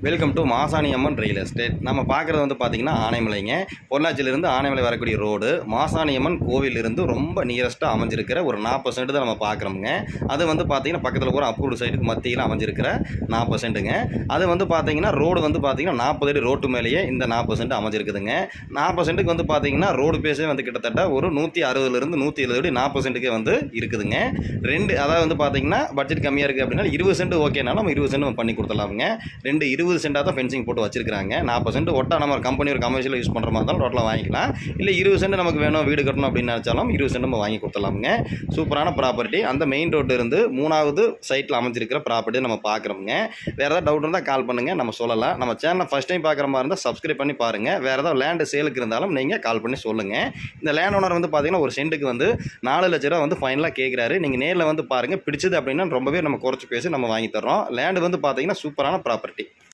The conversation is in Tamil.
Welcome to Masani Amman real estate. நம்ம பார்க்குறது வந்து பார்த்திங்கன்னா ஆனைமலைங்க. பொள்ளாச்சியிலிருந்து ஆனைமலை வரக்கூடிய ரோடு மாசாணி அம்மன் கோவிலிருந்து ரொம்ப நியரஸ்ட்டாக அமைஞ்சிருக்கிற ஒரு 40 சென்ட் தான் நம்ம பார்க்குறோமுங்க. அது வந்து பார்த்திங்கன்னா பக்கத்தில் ஒரு அப்ரூவ்டு சைட்டுக்கு மத்தியில் அமைஞ்சிருக்கிற 40 சென்ட்டுங்க. அது வந்து பார்த்திங்கன்னா ரோடு வந்து பார்த்திங்கன்னா 40 அடி ரோட்டு மேலேயே இந்த 40 சென்ட் அமைஞ்சிருக்குதுங்க. 40 சென்ட்டுக்கு வந்து பார்த்திங்கன்னா ரோடு பேஸே வந்து கிட்டத்தட்ட ஒரு 160லேருந்து 170 அடி 40 சென்ட்டுக்கே வந்து இருக்குதுங்க. அதாவது வந்து பார்த்திங்கன்னா பட்ஜெட் கம்மியாக இருக்குது அப்படின்னா 20 சென்ட் ஓகேனாலும் நம்ம 20 சென்ட் நம்ம பண்ணி கொடுத்துடலாமுங்க. 20 சென்ட்டாக தான் ஃபென்சிங் போட்டு வச்சிருக்காங்க. 40 சென்ட் ஒட்டா நம்ம ஒரு கம்பெனி ஒரு கமர்ஷியல் யூஸ் பண்ணுற மாதிரி தான் டோட்டலாக வாங்கிக்கலாம். இல்லை 20 சென்ட் நமக்கு வேணும் வீடு கட்டணும் அப்படின்னு நினச்சாலும் 20 சென்ட் நம்ம வாங்கி கொடுத்துடலாமுங்க. சூப்பரான ப்ராப்பர்ட்டி. அந்த மெயின் ரோடு இருந்து 3வது சைட்டில் அமைஞ்சிருக்கிற ப்ராப்பர்ட்டி நம்ம பார்க்குறோமுங்க. வேறு ஏதாவது டவுட் இருந்தால் கால் பண்ணுங்கள், நம்ம சொல்லலாம். நம்ம சேனலை ஃபஸ்ட் டைம் பார்க்குற மாதிரி இருந்தால் சப்ஸ்கிரைப் பண்ணி பாருங்கள். வேறு ஏதாவது லேண்டு சேலுக்கு இருந்தாலும் நீங்கள் கால் பண்ணி சொல்லுங்கள். இந்த லேண்ட் ஓனர் வந்து பார்த்தீங்கன்னா ஒரு சென்ட்டுக்கு வந்து 4 லட்ச ரூபா வந்து ஃபைனலாக கேட்குறாரு. நீங்கள் நேரில் வந்து பாருங்கள், பிடிச்சது அப்படின்னா ரொம்பவே நம்ம குறைச்சி பேசி நம்ம வாங்கி தர்றோம். லேண்டு வந்து பார்த்தீங்கன்னா சூப்பரான ப்ராப்பர்ட்டி.